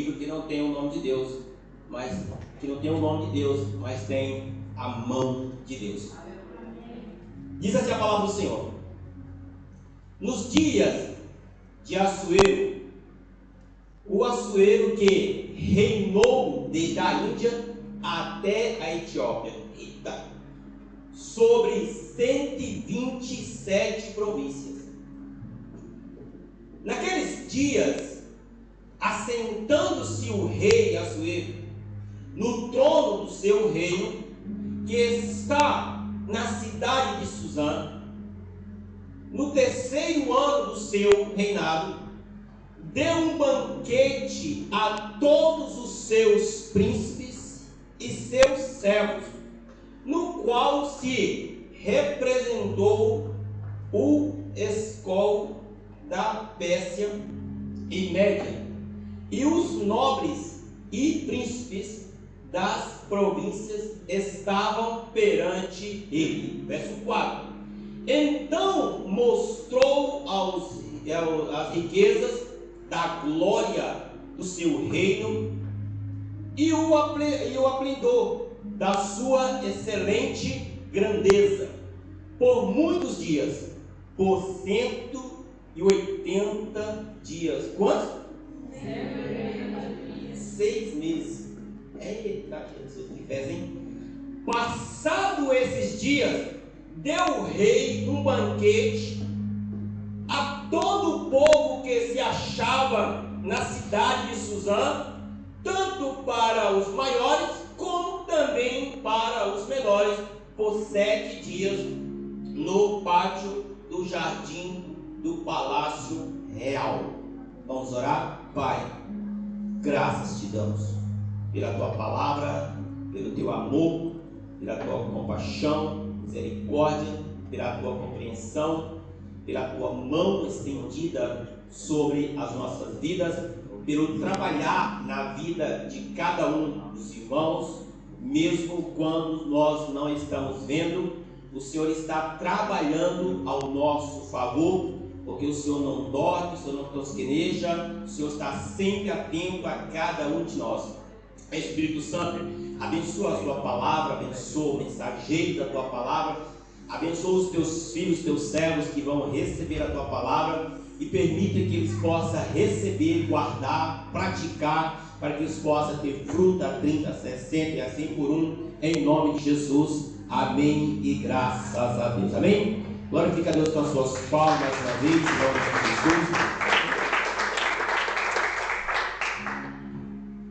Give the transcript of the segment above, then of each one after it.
inimigo que não tem o nome de Deus, mas que não tem o nome de Deus, mas tem a mão de Deus. Diz assim a palavra do Senhor: nos dias de Assuero, o Assuero que reinou desde a Índia até a Etiópia, sobre 127 províncias. Naqueles dias, assentando-se o rei Assuero no trono do seu reino, que está na cidade de Susã, no terceiro ano do seu reinado, deu um banquete a todos os seus príncipes e seus servos, no qual se representou o escol da Pérsia e Média, e os nobres e príncipes das províncias estavam perante ele. Verso 4. Então mostrou as riquezas da glória do seu reino e o apelidou da sua excelente grandeza por muitos dias, por 180 dias. Quantos? 6 meses. Eita, Jesus, que fez, hein? Passado esses dias, deu o rei um banquete a todo o povo que se achava na cidade de Susã, tanto para os maiores como também para os menores, por 7 dias no pátio do jardim do palácio real. Vamos orar? Pai, graças te damos pela tua palavra, pelo teu amor, pela tua compaixão, misericórdia, pela tua compreensão, pela tua mão estendida sobre as nossas vidas, pelo trabalhar na vida de cada um dos irmãos, mesmo quando nós não estamos vendo, o Senhor está trabalhando ao nosso favor, porque o Senhor não dorme, o Senhor não tosqueneja, o Senhor está sempre atento a cada um de nós. Espírito Santo, abençoa a tua palavra, abençoa o mensageiro da tua palavra, abençoa os teus filhos, teus servos que vão receber a tua palavra e permita que eles possam receber, guardar, praticar, para que eles possam ter fruta 30, 60 e assim por um, em nome de Jesus. Amém e graças a Deus. Amém? Glorifica a Deus com as suas palmas mais uma vez, em nome de Jesus.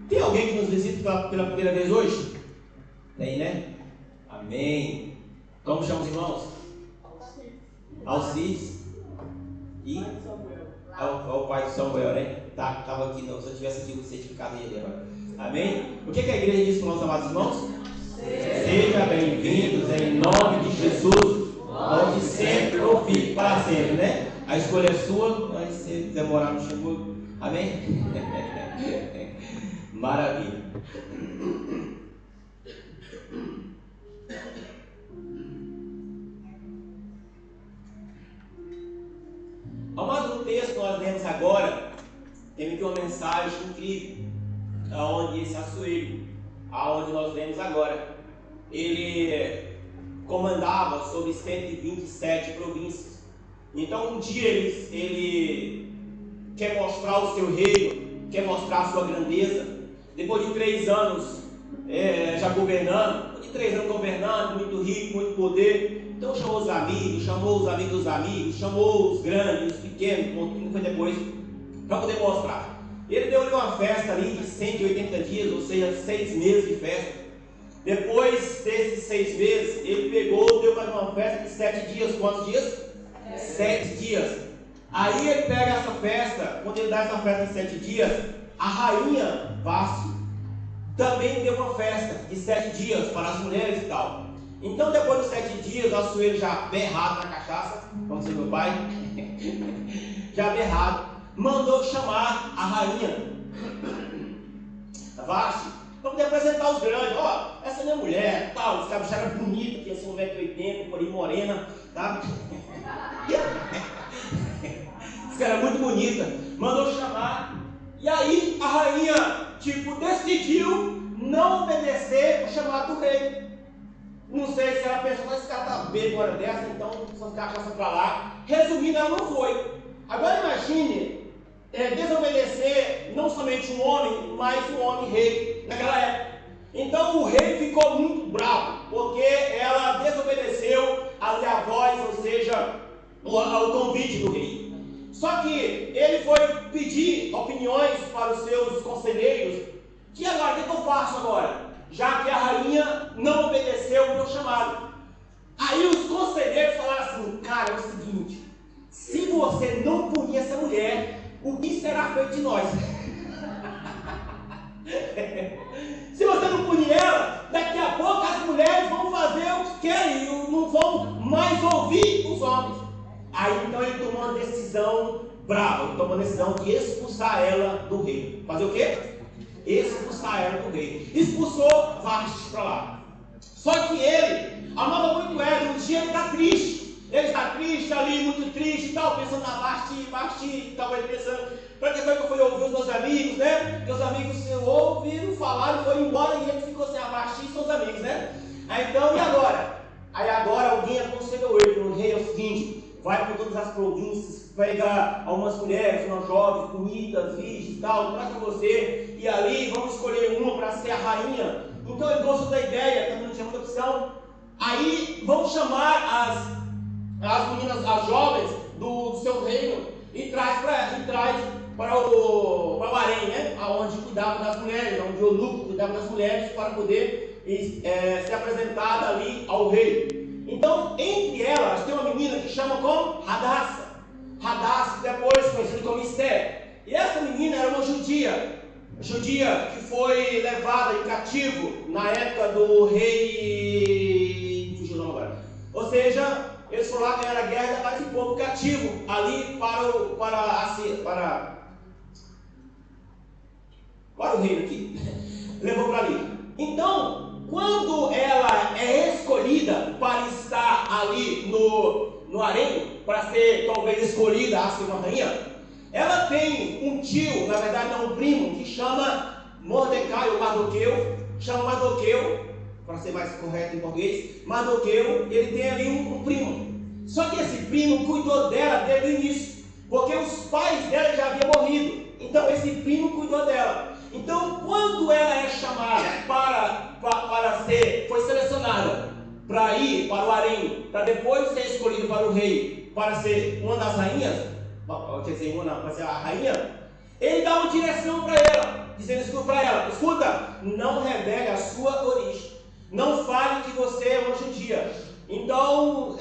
Tem alguém que nos visita pela primeira vez hoje? Tem, né? Amém. Como chama os irmãos? Alcides e o pai de Samuel, né? Estava aqui, não, se eu tivesse aqui o certificado dele agora. Amém? O que a igreja diz para os nossos amados irmãos? Sejam bem-vindos em nome de Jesus, onde sempre ou fique para sempre, né? A escolha é sua, mas se demorar no Luxemburgo, amém? Maravilha. Amado, no texto que nós lemos agora, tem aqui uma mensagem incrível, aonde esse Assuero, aonde nós lemos agora, ele comandava sobre 127 províncias. Então um dia ele quer mostrar o seu reino, quer mostrar a sua grandeza. Depois de 3 anos já governando, muito rico, muito poder, então chamou os amigos dos amigos, chamou os grandes, os pequenos, como foi depois, para poder mostrar. Ele deu-lhe uma festa ali de 180 dias, ou seja, 6 meses de festa. Depois desses 6 meses, ele deu mais uma festa de 7 dias. Quantos dias? 7 dias. Aí ele pega essa festa, quando ele dá essa festa de 7 dias, a rainha Vasti também deu uma festa de 7 dias para as mulheres e tal. Então depois dos 7 dias, o Assuero já berrado na cachaça, como diz meu pai, já berrado, mandou chamar a rainha Vasti para poder apresentar os grandes. Ó, essa é minha mulher, tal, essa bicha era bonita, tinha assim 1,80 m, por aí morena, tá? Essa era muito bonita, mandou chamar. E aí a rainha decidiu não obedecer o chamado do rei. Não sei se ela pensou, mas esse cara está bem agora dessa, então só ficar caça para lá. Resumindo, ela não foi. Agora imagine desobedecer não somente um homem, mas um homem rei naquela época. Então o rei ficou muito bravo, porque ela desobedeceu a voz, ou seja, ao convite do rei. Só que ele foi pedir opiniões para os seus conselheiros. Que agora, o que eu faço agora? Já que a rainha não obedeceu o meu chamado. Aí os conselheiros falaram assim: cara, é o seguinte, se você não punir essa mulher, o que será feito de nós? Se você não punir ela, daqui a pouco as mulheres vão fazer o que querem, não vão mais ouvir os homens. Aí então ele tomou uma decisão brava, ele tomou a decisão de expulsar ela do reino. Fazer o quê? Expulsar ela do reino. Expulsou Vasti para lá. Só que ele amava muito ela. Um dia ele está triste. Ele está triste ali, muito triste e tal, pensando na Vasti, estava pensando, para que foi que eu fui ouvir os meus amigos, né? Meus amigos ouviram, falaram, foram embora e ele ficou sem a Vasti e seus amigos, né? Aí então, e agora? Aí agora alguém aconselhou ele, o rei, é o seguinte: vai por todas as províncias, pega algumas mulheres, umas jovens, bonitas, virgens e tal, traz para você, e ali vamos escolher uma para ser a rainha. Então ele gostou da ideia, também não tinha muita opção. Aí vamos chamar as meninas, as jovens do seu reino, e traz para o harém, né? Onde cuidava das mulheres, onde o eunuco cuidava das mulheres, para poder ser apresentada ali ao rei. Então, entre elas, tem uma menina que chama como Hadassa. Hadassa, depois conhecida como Esther. E essa menina era uma judia que foi levada em cativo na época do rei... fugiu o nome agora. Ou seja, eles foram lá ganhar a guerra e levaram esse povo cativo ali para o reino aqui. Levou para ali. Então, quando ela é escolhida para estar ali no harém, para ser talvez escolhida a ser uma rainha, ela tem um tio, na verdade não, um primo, que chama Mordecai ou Mardoqueu, para ser mais correto em português, Mardoqueu. Ele tem ali um primo. Só que esse primo cuidou dela desde o início, porque os pais dela já haviam morrido. Então esse primo cuidou dela. Então, quando ela é chamada foi selecionada para ir para o harém, para depois ser escolhida para o rei, para ser uma das rainhas, para ser a rainha, ele dá uma direção para ela, dizendo para ela: escuta, não revele a sua origem, não fale que você é uma judia. Então,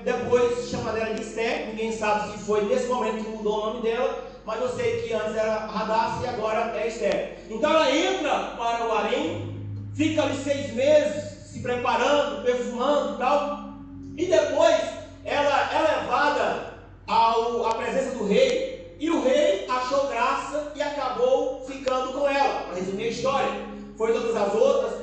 depois chama dela de Esther. Ninguém sabe se foi nesse momento que mudou o nome dela, mas eu sei que antes era Hadassa e agora é Esther. Então ela entra para o harém, fica ali 6 meses se preparando, perfumando e tal, e depois ela é levada à presença do rei, e o rei achou graça e acabou ficando com ela. Para resumir a história, foi todas as outras,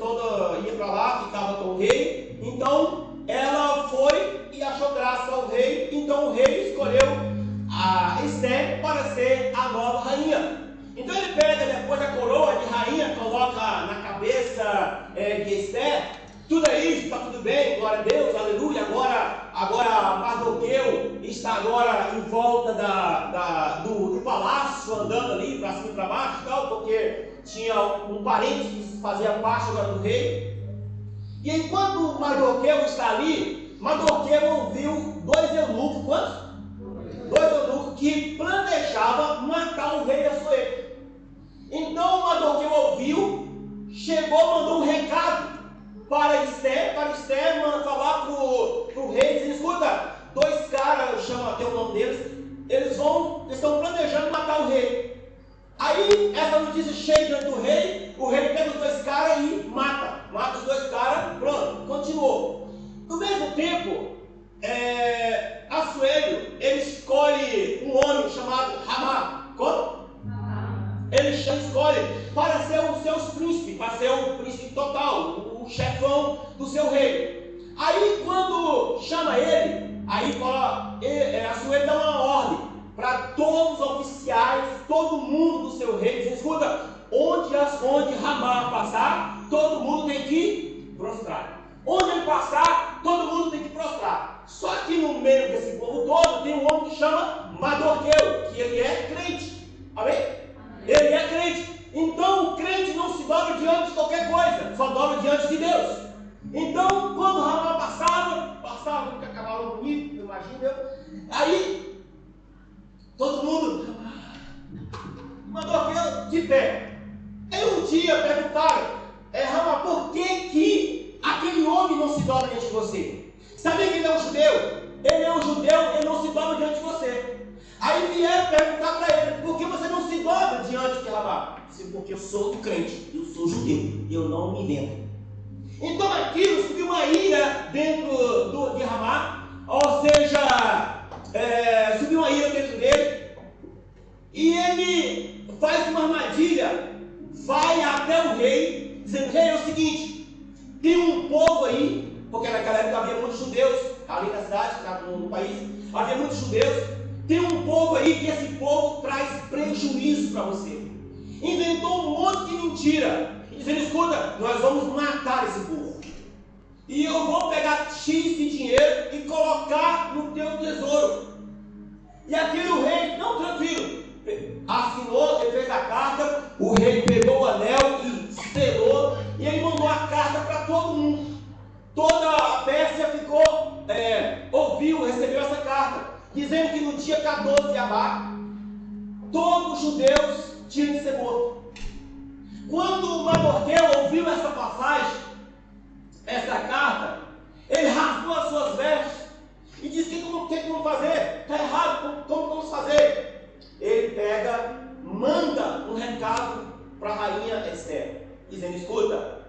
ia para lá, ficava com o rei. Então ela foi e achou graça ao rei. Então o rei escolheu a Esther para ser a nova rainha. Então ele pega depois a coroa de rainha, coloca na cabeça de Esther. Tudo é isso, está tudo bem, glória a Deus, aleluia. Agora Mardoqueu está agora em volta do palácio, andando ali para cima e para baixo e tal, porque tinha um parente que fazia parte agora do rei. E enquanto Mardoqueu está ali, Mardoqueu ouviu 2 eunucos. Quantos? 2 eunucos que planejavam matar o rei Assuero. Então Mardoqueu ouviu, chegou, mandou um recado para Esther falar para o rei, dizendo: escuta, 2 caras, chama até o nome deles, eles estão planejando matar o rei. Aí essa notícia chega diante do rei, o rei pega os 2 caras e mata os 2 caras, pronto, continuou. No mesmo tempo, Assuero, ele escolhe um homem chamado Ramá. Como? Ele escolhe para ser um dos seus príncipes, para ser o príncipe total, o chefão do seu rei. Aí quando chama ele, aí fala, Assuero dá uma ordem para todos os oficiais, todo mundo do seu rei, dizendo: escuta, onde Ramá passar, todo mundo tem que prostrar. Onde ele passar, todo mundo tem que prostrar. Só que no meio desse povo todo, tem um homem que chama Mardoqueu, que ele é crente. Amém? Ele é crente. Então o crente não se dobra diante de qualquer coisa, só dobra diante de Deus. Então, quando Ramá passava com um cavalo bonito, imagina, aí todo mundo Mardoqueu de pé. Aí um dia perguntaram, Ramá, por que aquele homem não se dobra diante de você? Sabia que ele é um judeu? Ele é um judeu, ele não se dobra diante de você. Aí vieram perguntar para ele, por que você não se dobra diante de Ramá? Porque eu sou do crente, eu sou judeu, eu não me invento. Então aquilo subiu uma ira dentro de Ramá, ou seja, subiu uma ira dentro dele, e ele faz uma armadilha, vai até o rei, dizendo, rei, é o seguinte, tem um povo aí, porque naquela época havia muitos judeus, ali na cidade, no país, havia muitos judeus, tem um povo aí que esse povo traz prejuízo para você. Inventou um monte de mentira, dizendo, escuta, nós vamos matar esse povo. E eu vou pegar X de dinheiro e colocar no teu tesouro. E aquele rei, não, tranquilo, assinou, ele fez a carta, o rei pegou o anel e selou, e ele mandou a carta para todo mundo. Toda a Pérsia recebeu essa carta, dizendo que no dia 14 de Abá, todos os judeus tinham de ser mortos. Quando Mardoqueu ouviu essa passagem, essa carta, ele rasgou as suas vestes e disse, o que vamos fazer? Está errado, como vamos fazer? Ele manda um recado para a rainha Esther, dizendo, escuta,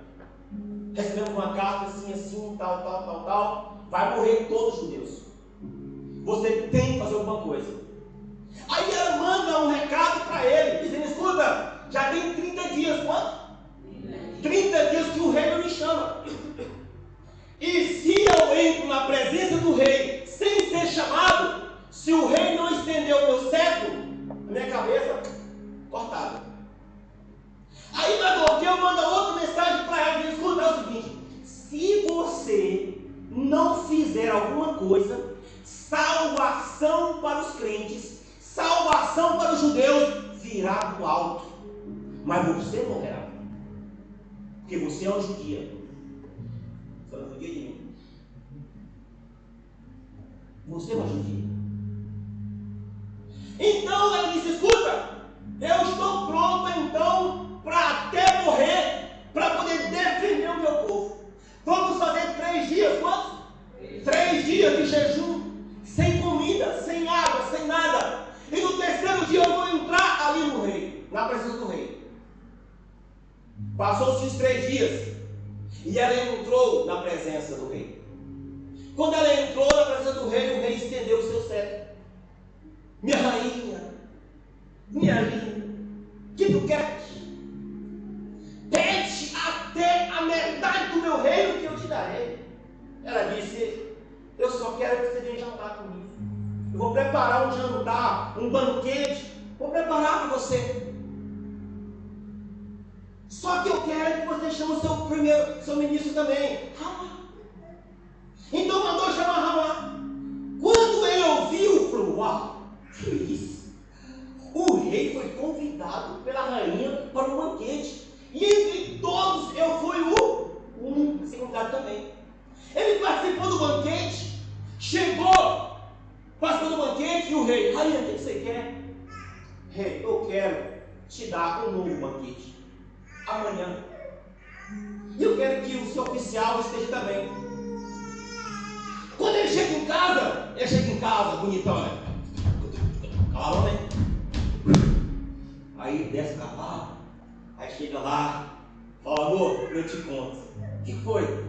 recebemos uma carta assim, tal, vai morrer todos os judeus. Você tem que fazer alguma coisa. Aí ela manda um recado para ele, dizendo, escuta, já tem 30 dias, quanto? 30 dias que o rei não me chama. E se eu entro na presença do rei sem ser chamado, se o rei não estender o meu cetro, minha cabeça cortada. Aí Mardoqueu manda outra mensagem para ela, diz, escuta, é o seguinte, se você não fizer alguma coisa, salvação para os crentes, salvação para os judeus virá do alto, mas você morrerá, porque você é uma judia. Você não judia de mim. Você é uma judia. Então ela disse, escuta, eu estou pronta então para até morrer, para poder defender o meu povo. Vamos fazer 3 dias, quantos? 3 dias de jejum, sem comida, sem água, sem nada. E no 3º dia eu vou entrar ali no rei, na presença do rei. Passou-se os 3 dias e ela entrou na presença do rei. Quando ela entrou na presença do rei, o rei estendeu o seu cetro. Minha rainha, minha linda, que tu queres? Pede até a metade do meu reino que eu te darei. Ela disse, eu só quero que você venha jantar comigo. Eu vou preparar um jantar, um banquete, vou preparar para você. Só que eu quero que você chame o seu ministro também, Ramá. Então mandou chamar Ramá. Quando ele ouviu, falou, uau, que isso? O rei foi convidado pela rainha para um banquete. E entre todos eu fui o único a ser convidado também. Ele participou do banquete, chegou, participou do banquete, e o rei, rainha, o que você quer? Rei, eu quero te dar um novo banquete amanhã. E eu quero que o seu oficial esteja também. Quando ele chega em casa, bonitão, né? Cavalo, né? Aí desce o cavalo, aí chega lá, fala, amor, eu te conto. O que foi?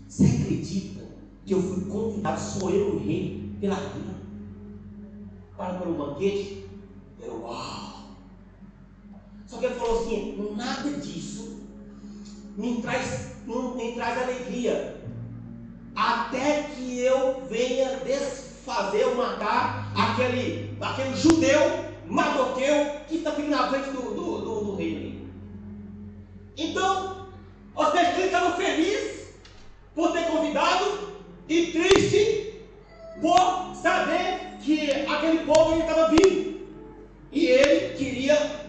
Você acredita que eu fui convidado, sou eu o rei, pela rainha, para um banquete? Eu, uau! Só que ele falou assim, nada disso me traz alegria, até que eu venha desfazer ou matar aquele judeu, Mardoqueu, que está aqui na frente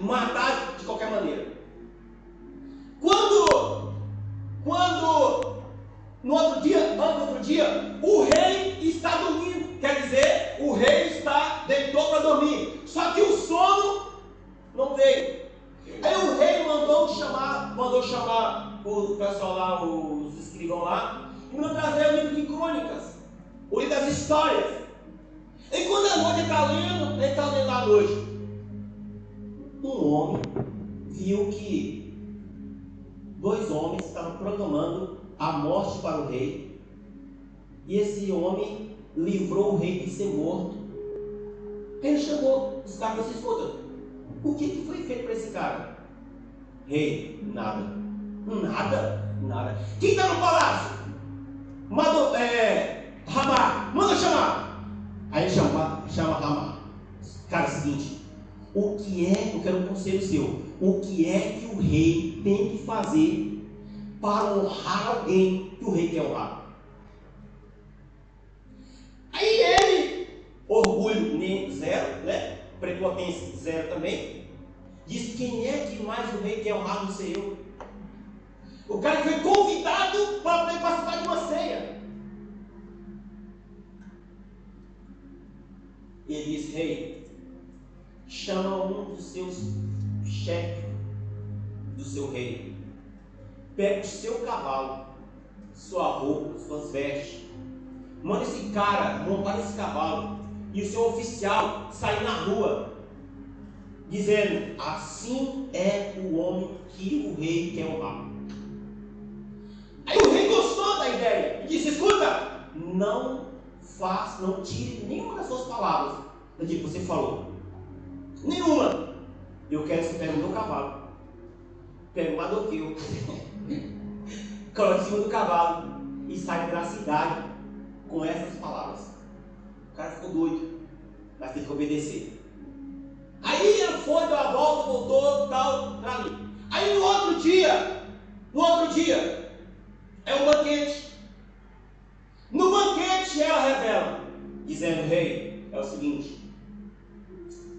matar de qualquer maneira. Quando no outro dia, o rei está dormindo, quer dizer, o rei deitou para dormir, só que o sono não veio. Aí o rei mandou chamar o pessoal lá, os escrivãos lá, e mandou trazer o livro de crônicas, o livro das histórias. E quando a noite ele está lendo à noite, um homem viu que 2 homens estavam proclamando a morte para o rei, e esse homem livrou o rei de ser morto. Ele chamou os caras e disse: escuta, o que foi feito para esse cara? Rei, nada. Nada. Quem está no palácio? Ramá, manda chamar. Aí ele chama Ramá. Cara, é o seguinte, eu quero um conselho seu, o que é que o rei tem que fazer para honrar alguém que o rei quer honrar? Aí ele, orgulho nem zero, né? Prepotência zero também, diz: quem é que mais o rei quer honrar do ser eu? O cara que foi convidado para poder participar de uma ceia. Ele diz: rei, chama um dos seus chefes do seu reino, pega o seu cavalo, sua roupa, suas vestes, manda esse cara montar esse cavalo e o seu oficial sair na rua dizendo: assim é o homem que o rei quer honrar. Aí o rei gostou da ideia e disse: escuta, não tire nenhuma das suas palavras daquilo que você falou, nenhuma. Eu quero que você pegue o meu cavalo, pegue o Madoqueu, coloque em cima do cavalo e saia da cidade com essas palavras. O cara ficou doido, mas tem que obedecer. Aí ele foi, deu a volta, voltou, tal, para ali. Aí no outro dia, é um banquete. No banquete ela revela, dizendo: rei, é o seguinte,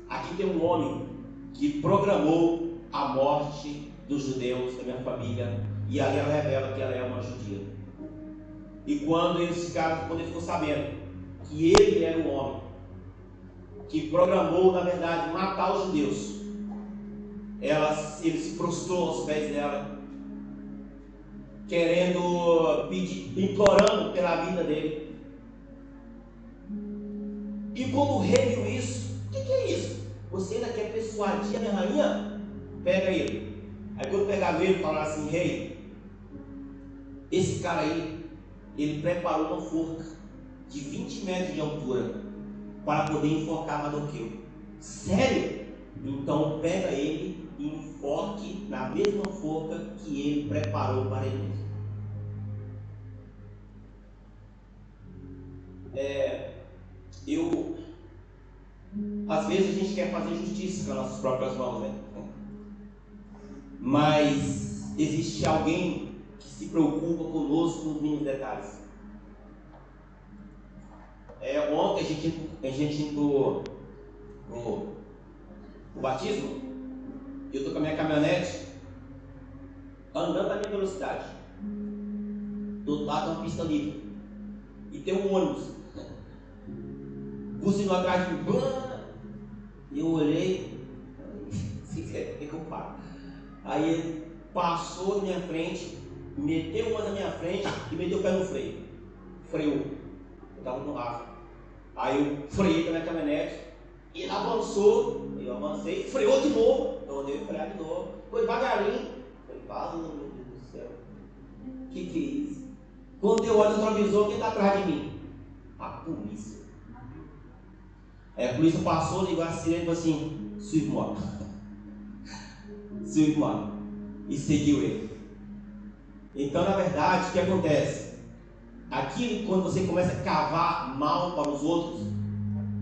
aqui tem um homem que programou a morte dos judeus da minha família, e ali ela revela que ela é uma judia. E quando ele ficou sabendo que ele era o homem que programou, na verdade, matar os judeus, ele se prostrou aos pés dela, implorando pela vida dele. E quando o rei viu isso: o que é isso? Você ainda quer persuadir a minha rainha? Pega ele. Aí quando pegaram ele, falaram assim: rei, esse cara aí, ele preparou uma forca de 20 metros de altura para poder enforcar Mardoqueu. Sério? Então pega ele e enforque na mesma forca que ele preparou para ele mesmo. Às vezes a gente quer fazer justiça com as nossas próprias mãos, né? Mas existe alguém que se preocupa conosco nos mínimos detalhes. Ontem a gente entrou no batismo. Eu estou com a minha caminhonete andando na minha velocidade. Do outro lado tem uma pista livre e tem um ônibus buzinou atrás de mim. Eu olhei, fiquei preocupado. Aí ele passou na minha frente, meteu uma na minha frente e meteu o pé no freio. Freou. Eu estava no rastro. Aí eu freiei com a minha caminhonete, e ele avançou, eu avancei, freou de novo, eu andei a frear de novo, foi devagarinho. Falei: meu Deus do céu, que é isso? Quando eu olho no retrovisor, quem está atrás de mim? A polícia. Aí a polícia passou, ligou a sirene e falou assim: sua irmã, e seguiu ele. Então, na verdade, o que acontece? Aquilo, quando você começa a cavar mal para os outros,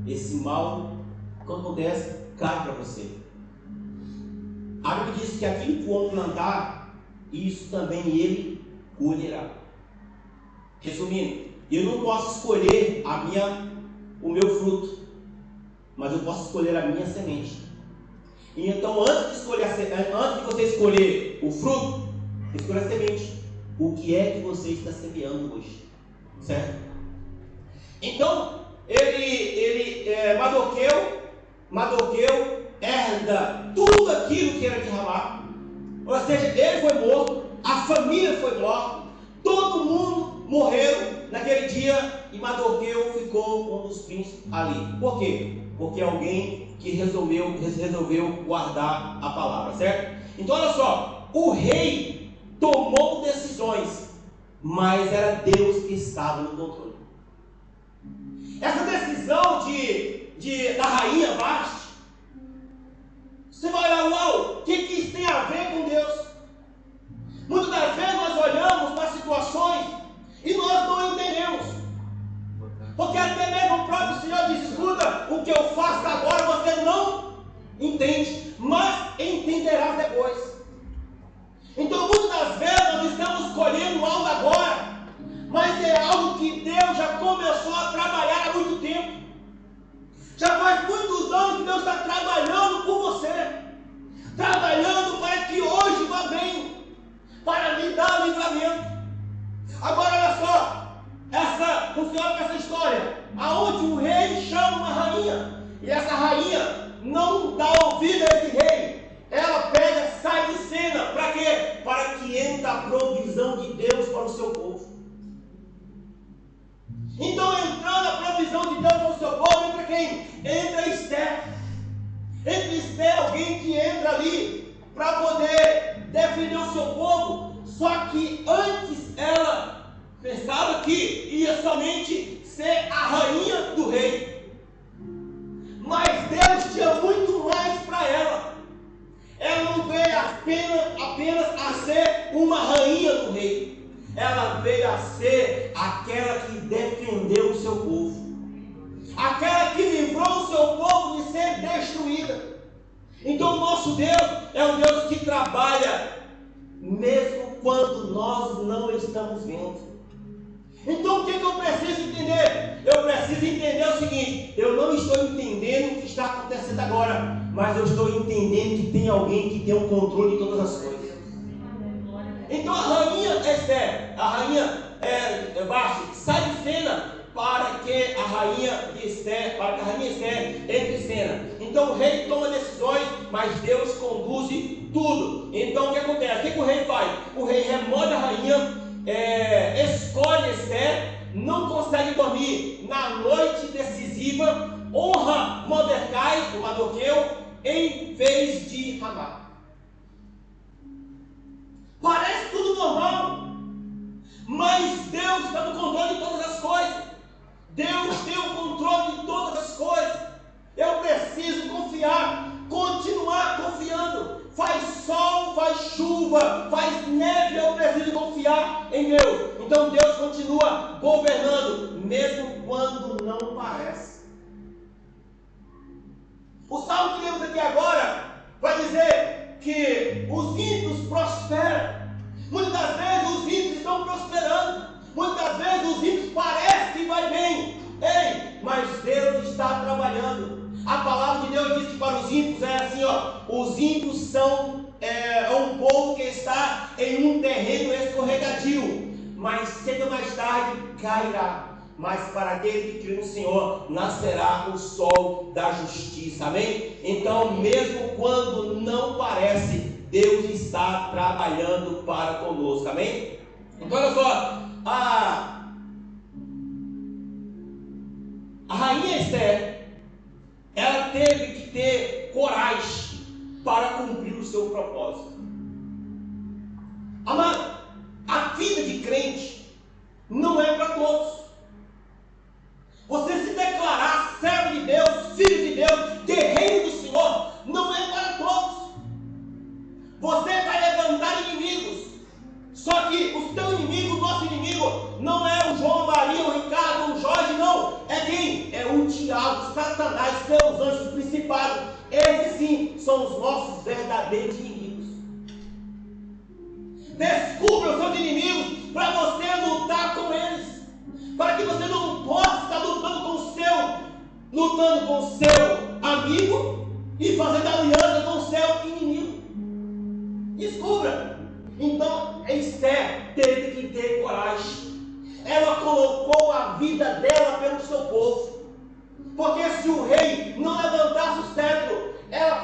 esse mal, quando acontece, cai para você. A Bíblia diz que aquilo que o homem plantar, isso também ele colherá. Resumindo, eu não posso escolher o meu fruto, mas eu posso escolher a minha semente. E então, antes de você escolher o fruto, escolha a semente. O que é que você está semeando hoje? Certo? Então, Mardoqueu herda tudo aquilo que era de Ramá. Ou seja, ele foi morto, a família foi morta, todo mundo morreu naquele dia, e Mardoqueu ficou um dos príncipes ali. Por quê? Porque alguém que resolveu guardar a palavra, certo? Então olha só, o rei tomou decisões, mas era Deus que estava no controle. Essa decisão da rainha Vasti, você vai olhar, uau, o que isso tem a ver com Deus? Muitas das vezes nós olhamos para situações e nós não entendemos. Porque até mesmo o próprio Senhor diz: escuta, o que eu faço agora você não entende, mas entenderás depois. Então muitas das vezes nós estamos colhendo algo agora, mas é algo que Deus já começou a trabalhar há muito tempo. Já faz muitos anos que Deus está trabalhando por você, trabalhando para que hoje vá bem, para lhe dar livramento. Agora olha só, funciona com essa história, aonde o rei chama uma rainha, e essa rainha não dá ouvido a esse rei, ela pega, sai de cena, para quê? Para que entre a provisão de Deus para o seu povo. Então, entrando a provisão de Deus para o seu povo, entra quem? Entra Esther. Entra Esther, alguém que entra ali para poder defender o seu povo. Só que antes ela pensava que ia somente ser a rainha do rei. Mas Deus tinha muito mais para ela. Ela não veio apenas a ser uma rainha do rei. Ela veio a ser aquela que defendeu o seu povo, aquela que livrou o seu povo de ser destruída. Então o nosso Deus é um Deus que trabalha mesmo quando nós não estamos vendo. Então o que eu preciso entender? Eu preciso entender o seguinte: eu não estou entendendo o que está acontecendo agora, mas eu estou entendendo que tem alguém que tem o controle de todas as coisas. Então a rainha Esther, a rainha Vasti, sai de cena para que a rainha Esther entre em cena. Então o rei toma decisões, mas Deus conduz tudo. Então o que acontece? O que o rei faz? O rei remove a rainha, escolhe Esther, não consegue dormir. Na noite decisiva, honra Mordecai, o Mardoqueu, em vez de Ramá. Parece tudo normal, mas Deus está no controle de todas as coisas. Deus tem o controle de todas as coisas. Eu preciso confiar, continuar confiando. Faz sol, faz chuva, faz neve, eu preciso confiar em Deus. Então Deus continua governando, mesmo quando não parece. O salmo que lemos aqui agora vai dizer que os ímpios prosperam. Muitas das vezes os ímpios estão prosperando. Muitas das vezes os ímpios parecem que vai bem. Ei, mas Deus está trabalhando. A palavra de Deus diz que para os ímpios é assim, os ímpios são um povo que está em um terreno escorregadio, mas cedo ou mais tarde cairá. Mas para aquele que crê no Senhor, nascerá o sol da justiça. Amém? Então, mesmo quando não parece, Deus está trabalhando para conosco. Amém? Então, olha só. A rainha Esther, ela teve que ter coragem para cumprir o seu propósito. Amado, a vida de crente não é para todos. Você se declarar servo de Deus, filho de Deus, guerreiro do Senhor, não é para todos. Você vai levantar inimigos, só que o seu inimigo, o nosso inimigo, não é o João, Maria, o Ricardo, o Jorge, não. É quem? É o diabo, Satanás, seus anjos principados. Esses sim são os nossos verdadeiros inimigos. Descubra os seus inimigos para você lutar com eles, para que você não possa estar lutando com o seu amigo e fazendo aliança com o vida dela pelo seu povo. Porque se o rei não levantasse o cetro, ela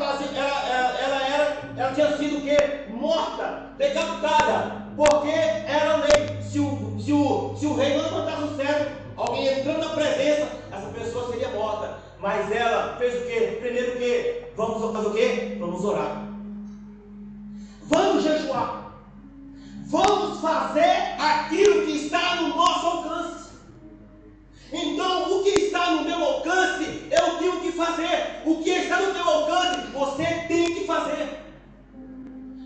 tinha sido o quê? Morta, decapitada, porque era lei. Se o rei não levantasse o cetro, alguém entrando na presença, essa pessoa seria morta. Mas ela fez o quê? Primeiro o quê? Vamos fazer o quê? Vamos orar. Vamos jejuar. Vamos fazer aquilo que está no nosso alcance. Então, o que está no meu alcance, eu tenho que fazer. O que está no teu alcance, você tem que fazer.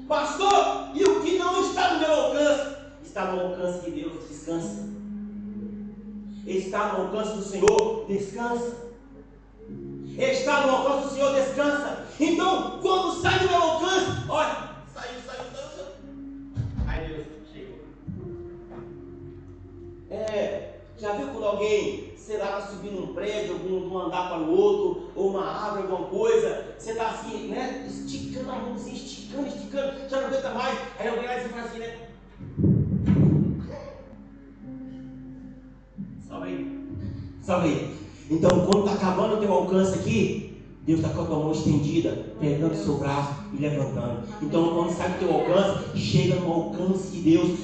Pastor, e o que não está no meu alcance? Está no alcance de Deus, descansa. Está no alcance do Senhor, descansa. Está no alcance do Senhor, descansa. Então, quando sai do meu alcance, olha, saiu. Aí Deus chegou. Já viu quando alguém, sei lá, está subindo um prédio, de um andar para o outro, ou uma árvore, alguma coisa, você está assim, né, esticando a mãozinha, esticando, já não aguenta mais, aí alguém lá e você faz assim, né? Salve aí. Então, quando está acabando o teu alcance aqui, Deus está com a tua mão estendida, pegando o seu braço e levantando. Então, quando sai do teu alcance, chega no alcance de Deus.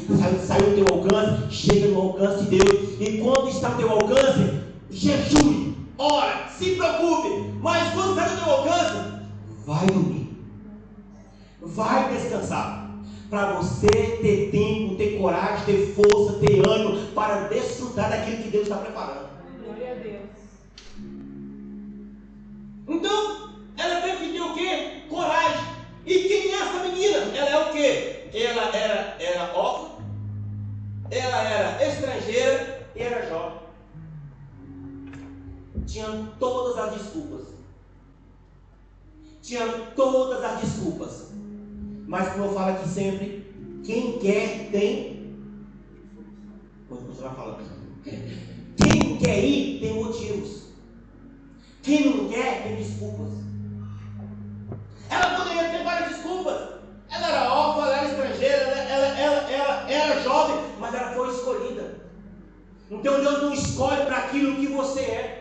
Sai do teu alcance, chega no alcance de Deus. E quando está no teu alcance, jejue, ora, se preocupe. Mas quando sai do teu alcance, vai dormir, vai descansar. Para você ter tempo, ter coragem, ter força, ter ânimo para desfrutar daquilo que Deus está preparando. Glória a Deus. Então, ela teve que ter o quê? Coragem. E quem é essa menina? Ela é o quê? Ela era órfã, ela era estrangeira e era jovem. Tinha todas as desculpas. Mas como eu falo aqui sempre, quem quer tem. Vou continuar falando. Quem quer ir tem motivos. Quem não quer tem desculpas. Ela poderia ter várias desculpas. Ela era órfã, ela era estrangeira, ela era jovem, mas ela foi escolhida. Então Deus não escolhe para aquilo que você é.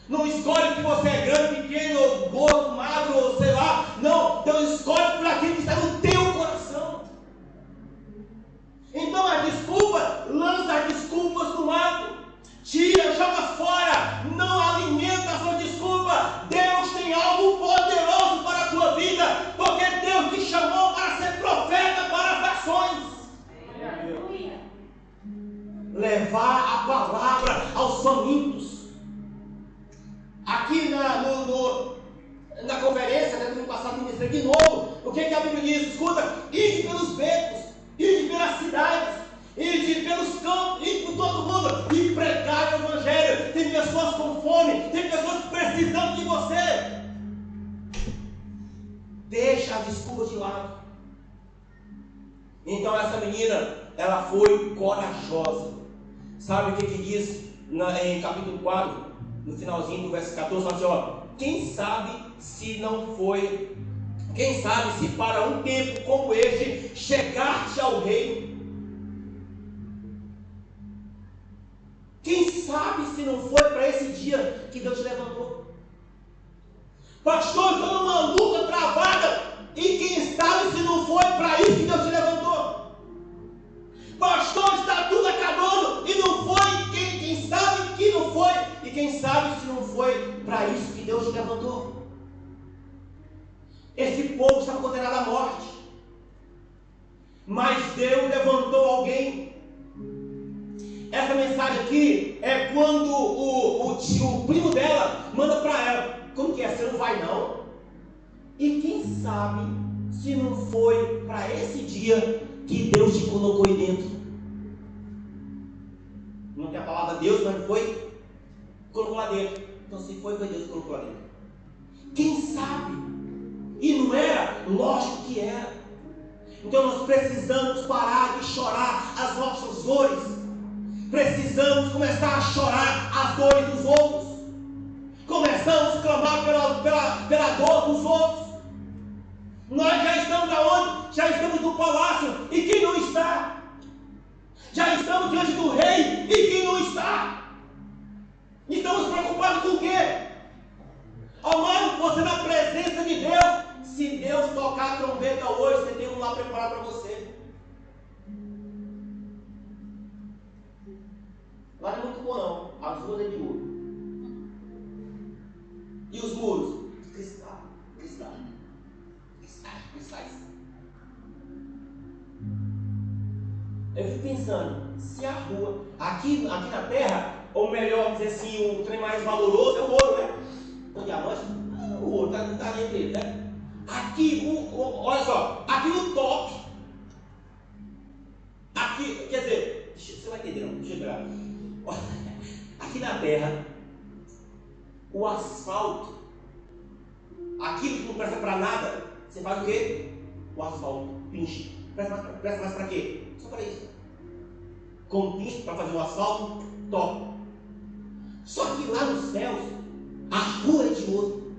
Não escolhe que você é grande, pequeno, ou gordo, magro, ou sei lá. Não, Deus escolhe por aquilo que está no teu coração. Então a desculpa, lança as desculpas no mato. Tira, joga fora. Não alimenta a sua desculpa. Deus tem algo poderoso para a tua vida. Porque Deus te chamou para ser profeta para as nações. Levar a palavra aos famintos. Aqui na conferência, né, do ano passado, ministrei de novo. O que a Bíblia diz? Escuta, ide pelos becos, ide pelas cidades, ide pelos campos, ide por todo mundo e pregar o Evangelho. Tem pessoas com fome, tem pessoas precisando de você. Deixa a desculpa de lado. Então essa menina, ela foi corajosa. Sabe o que diz em capítulo 4, no finalzinho do verso 14, fala assim, ó, quem sabe se para um tempo como este chegar-te ao reino? Quem sabe se não foi para esse dia que Deus te levantou? Pastor, estou numa luta travada, e quem sabe se não foi para isso que Deus te levantou? Pastor, está tudo acabando, e não foi, quem sabe que não foi, e quem sabe se não foi para isso que Deus te levantou? Esse povo estava condenado à morte, mas Deus levantou alguém. Essa mensagem aqui é quando o primo dela manda para ela, como que é? Você não vai não? E quem sabe se não foi para esse dia que Deus te colocou aí dentro? Não tem a palavra Deus, mas foi, colocou lá dentro. Então se foi Deus que colocou lá dentro. Quem sabe? E não era? Lógico que era. Então nós precisamos parar de chorar as nossas dores. Precisamos começar a chorar as dores dos outros. Começamos a clamar pela dor dos outros. Nós já estamos aonde? Já estamos no palácio. E quem não está? Já estamos diante do rei. E quem não está? Estamos preocupados com o quê? Amado, você na presença de Deus. Se Deus tocar a trombeta hoje, você tem um lá preparado para você. Lá não é muito bom não. As ruas é de ouro. E os muros? Cristais. Eu fico pensando, se a rua, aqui na terra, ou melhor dizer assim, o trem mais valoroso é o ouro, né? O diamante, o ouro, não está dentro dele, né? Aqui, olha só, aqui no top, aqui, quer dizer, você vai entender, não, deixa eu pegar. Aqui na terra, o asfalto, aquilo que não presta para nada, você faz o quê? O asfalto, pinche. Presta mais para quê? Só para isso. Com pinche para fazer o asfalto, top. Só que lá nos céus, a rua é de ouro.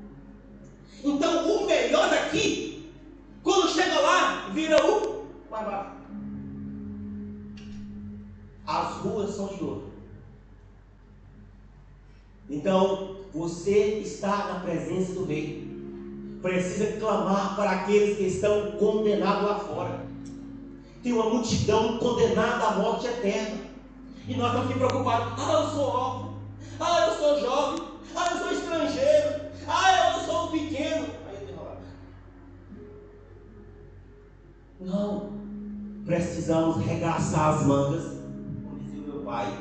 Então o melhor daqui, quando chega lá, vira o mais baixo. As ruas são de ouro. Então você está na presença do Rei. Precisa clamar para aqueles que estão condenados lá fora. Tem uma multidão condenada à morte eterna. E nós estamos aqui preocupados. Eu sou órfão. Eu sou jovem. Eu sou estrangeiro. Eu sou pequeno. Não. Precisamos regaçar as mangas, como dizia o meu pai.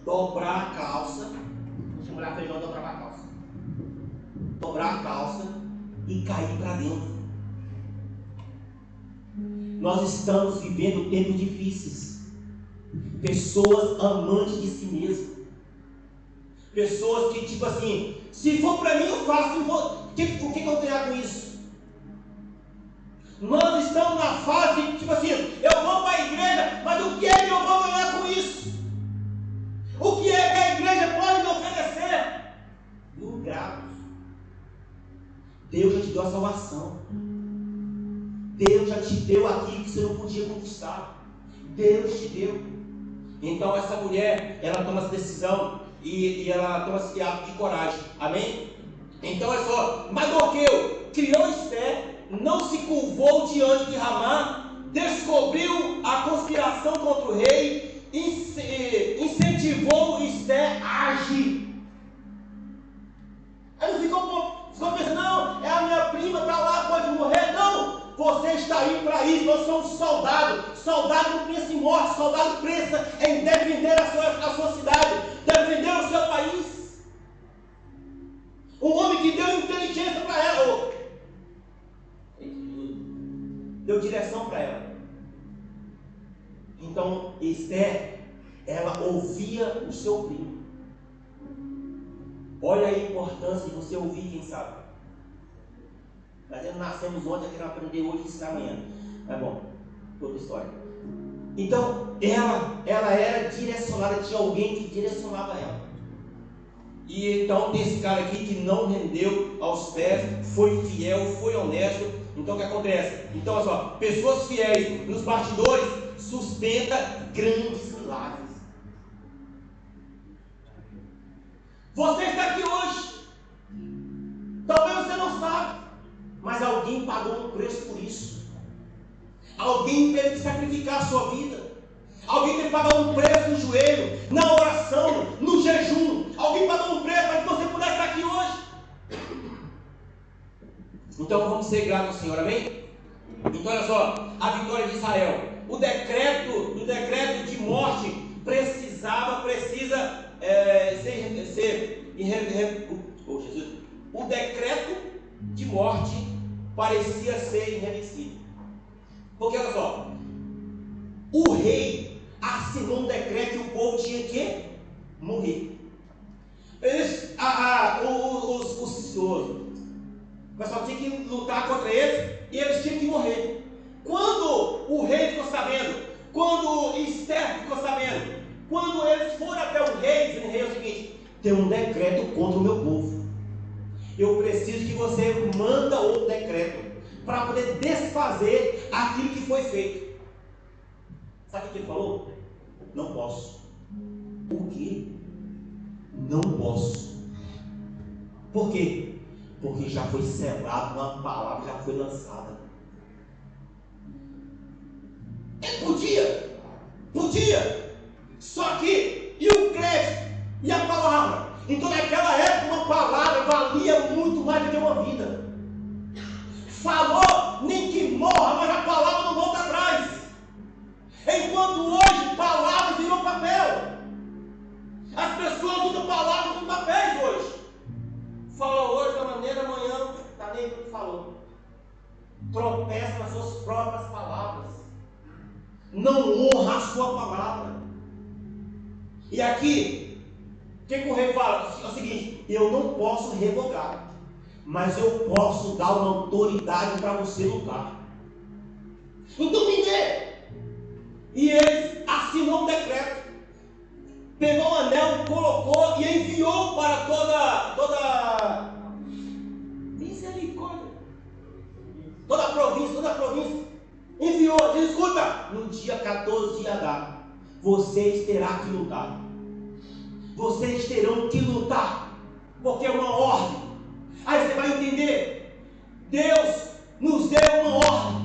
Dobrar a calça. Deixa eu molhar feijão, dobrava a calça. Dobrar a calça e cair para dentro. Nós estamos vivendo tempos difíceis. Pessoas amantes de si mesmas. Pessoas que tipo assim, se for para mim eu faço, o que eu tenho com isso? Nós estamos na fase tipo assim, eu vou para a igreja, mas o que é que eu vou ganhar com isso? O que é que a igreja pode me oferecer? Mil graus. Deus já te deu a salvação. Deus já te deu aquilo que você não podia conquistar. Deus te deu. Então essa mulher, ela toma essa decisão e ela toma esse ato de coragem. Amém? Então é só, Mardoqueu criou Esther, não se curvou diante de Ramá, descobriu a conspiração contra o rei, incentivou Esther a agir. Aí não ficou pensando, não, é a minha prima, está lá, pode morrer. Não! Você está aí para isso. Nós somos soldados. Soldado não pensa em morte. Soldado pensa em defender a sua cidade, defender o seu país. Um homem que deu inteligência para ela, deu direção para ela. Então Esther, ela ouvia o seu primo. Olha a importância de você ouvir quem sabe. Nós nascemos ontem, queremos aprender hoje e ensinar amanhã. Tá bom, outra história. Então, ela era direcionada, tinha alguém que direcionava ela. E então tem esse cara aqui que não rendeu aos pés, foi fiel, foi honesto. Então o que acontece? Então, olha só, pessoas fiéis nos bastidores sustenta grandes milagres. Você está aqui hoje. Talvez você não sabe, mas alguém pagou um preço por isso. Alguém teve que sacrificar a sua vida. Alguém teve que pagar um preço no joelho, na oração, no jejum. Alguém pagou um preço para que você pudesse estar aqui hoje. Então vamos ser gratos ao Senhor, amém? Então olha só, a vitória de Israel. O decreto de morte precisa ser Jesus. O decreto de morte parecia ser irreversível. Porque olha só, o rei assinou um decreto e o povo tinha que morrer. O pessoal tinha que lutar contra eles e eles tinham que morrer. Quando o rei ficou sabendo, quando Esther ficou sabendo, quando eles foram até o rei, dizendo: rei, é o seguinte, tem um decreto contra o meu povo. Eu preciso que você manda outro decreto para poder desfazer aquilo que foi feito. Sabe o que ele falou? Não posso. Por quê? não posso. Por quê? Porque já foi selado, uma palavra já foi lançada. Ele podia, só que, e o crédito, e a palavra? Então naquela época uma palavra valia muito mais do que uma vida. Falou, nem que morra, mas a palavra não volta atrás. Enquanto hoje, palavra virou papel. As pessoas usam palavras como papéis hoje. Fala hoje da maneira, amanhã não está nem o que falou. Tropeça nas suas próprias palavras. Não honra a sua palavra. E aqui, o que o rei fala? É o seguinte: eu não posso revogar, mas eu posso dar uma autoridade para você lutar. Então me dê. E ele assinou um decreto, pegou o anel, colocou e enviou para toda misericórdia, toda a província. Enviou, diz: escuta, no dia 14 de Adar, vocês terão que lutar. Vocês terão que lutar, porque é uma ordem. Aí você vai entender, Deus nos deu uma ordem,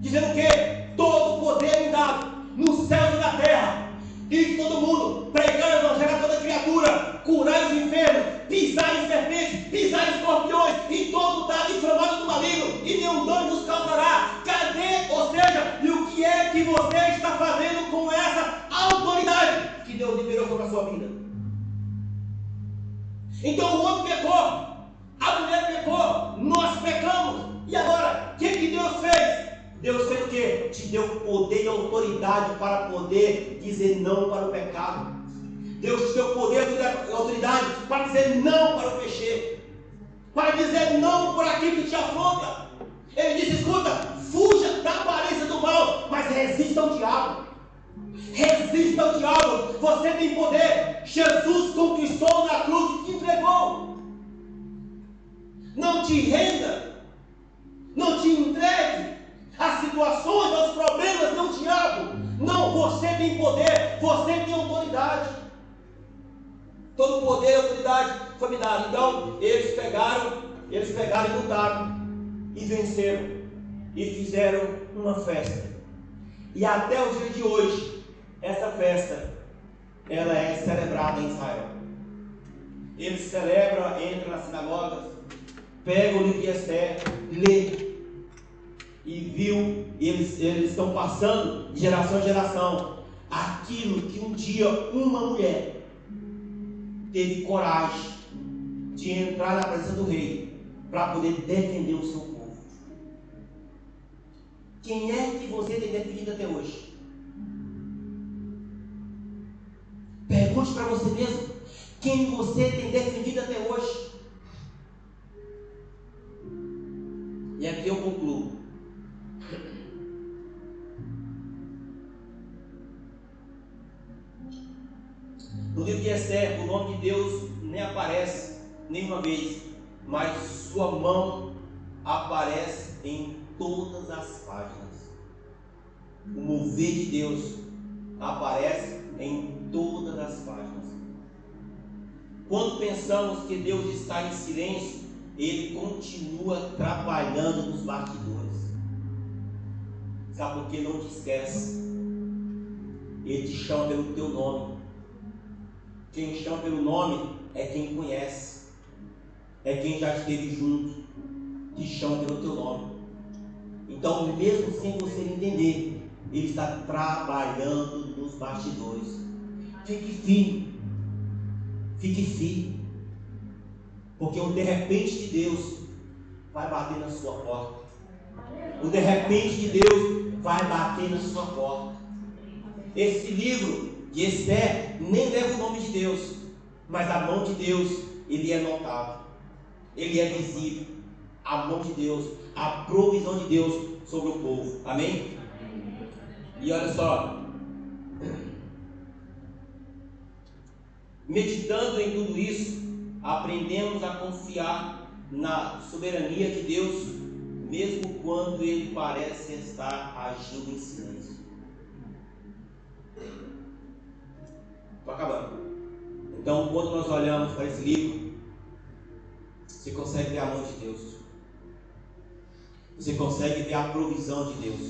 dizendo que todo poder me dado no céu e na terra. Diz todo mundo: pregar o evangelho a toda criatura, curar os enfermos, pisar em serpentes, pisar em escorpiões, e todo dado inflamado do maligno, e nenhum dano nos causará. Cadê? Ou seja, e o que é que você está fazendo com essa autoridade que Deus liberou sobre a sua vida? Então o homem pecou, a mulher pecou, nós pecamos, e agora, o que Deus fez? Deus fez o quê? Te deu poder e autoridade para poder dizer não para o pecado. Deus te deu poder e autoridade para dizer não para o péché, para dizer não por aquilo que te afronta. Ele disse: escuta, fuja da aparência do mal, mas resista ao diabo. Resista ao diabo. Você tem poder. Jesus conquistou na cruz e te entregou. Não te renda, não te entregue às situações, aos problemas do diabo. Não, você tem poder, você tem autoridade. Todo poder e autoridade foi me dado. Então eles pegaram e lutaram e venceram e fizeram uma festa. E até o dia de hoje, essa festa ela é celebrada em Israel. Eles celebram, entram nas sinagogas, pegam o livro de Esther, lê, e viu, eles estão passando de geração em geração aquilo que um dia uma mulher teve coragem de entrar na presença do rei para poder defender o seu povo. Quem é que você tem defendido até hoje? Pergunte para você mesmo: quem você tem defendido até hoje? E aqui eu concluo. No livro de Esther, o nome de Deus nem aparece nenhuma vez, mas sua mão aparece em todas as páginas. O mover de Deus aparece em todas as páginas. Quando pensamos que Deus está em silêncio, Ele continua trabalhando nos bastidores. Sabe por que não te esquece? Ele te chama pelo teu nome. Quem chama pelo nome é quem conhece, é quem já esteve junto, te chama pelo teu nome. Então, mesmo sem você entender, Ele está trabalhando nos bastidores. Fique firme, porque o de repente de Deus vai bater na sua porta. O de repente de Deus vai bater na sua porta. Esse livro de Esther nem leva o nome de Deus, mas a mão de Deus, ele é notável, ele é visível. A mão de Deus, a provisão de Deus sobre o povo. Amém? E olha só, meditando em tudo isso, aprendemos a confiar na soberania de Deus, mesmo quando Ele parece estar agindo em silêncio. Estou acabando. Então, quando nós olhamos para esse livro, você consegue ver a mão de Deus. Você consegue ver a provisão de Deus.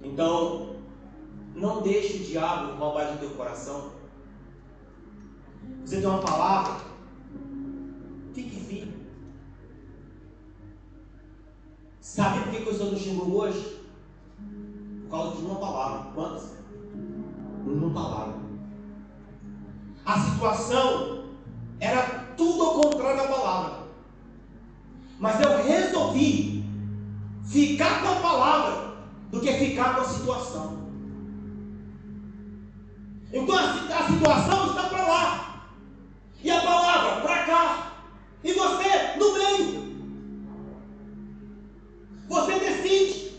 Então, não deixe o diabo roubar do teu coração. Você tem uma palavra, fique firme. Sabe por que eu estou no Xingu hoje? Por causa de uma palavra. Quantas? Uma palavra. A situação era tudo ao contrário da palavra. Mas eu resolvi ficar com a palavra do que ficar com a situação. Então a situação está para lá e a palavra para cá, e você no meio. Você decide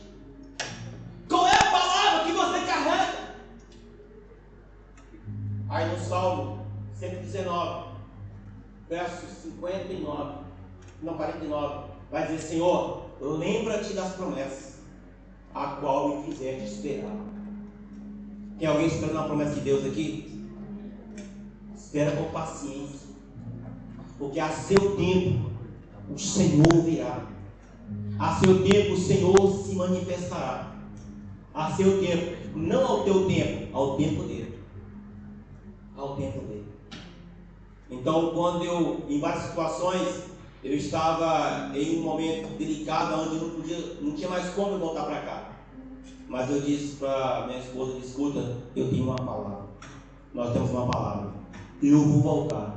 qual é a palavra que você carrega. Aí no Salmo 119, verso 49, vai dizer: Senhor, lembra-te das promessas, a qual me fizeste esperar. Tem alguém esperando a promessa de Deus aqui? Espera com paciência, porque a seu tempo o Senhor virá. A seu tempo o Senhor se manifestará. A seu tempo, não ao teu tempo, ao tempo dele. Ao tempo dele. Então, quando em várias situações, eu estava em um momento delicado, onde eu não tinha mais como voltar para cá. Mas eu disse para minha esposa: escuta, eu tenho uma palavra. Nós temos uma palavra. Eu vou voltar.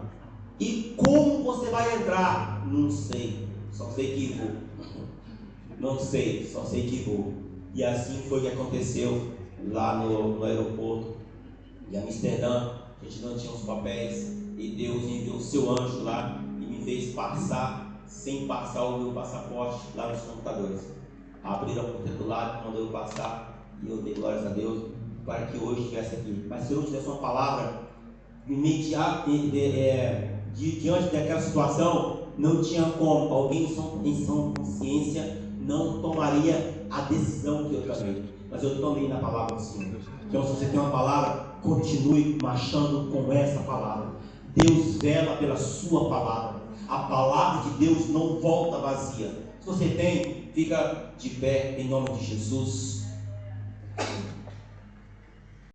E como você vai entrar? Não sei. Só sei que vou. Não sei, só sei que vou. E assim foi que aconteceu lá no aeroporto de Amsterdã. A gente não tinha os papéis e Deus enviou o seu anjo lá e me fez passar, sem passar o meu passaporte lá nos computadores. Abriram a porta do lado, mandou eu passar, e eu dei glórias a Deus para que hoje estivesse aqui. Mas se eu não tivesse uma palavra imediata, diante daquela situação, não tinha como. Alguém em sã consciência não tomaria a decisão que eu tomei. Mas eu tomei na palavra do Senhor. Então, se você tem uma palavra, continue marchando com essa palavra. Deus vela pela sua palavra. A palavra de Deus não volta vazia. Se você tem, fica de pé em nome de Jesus.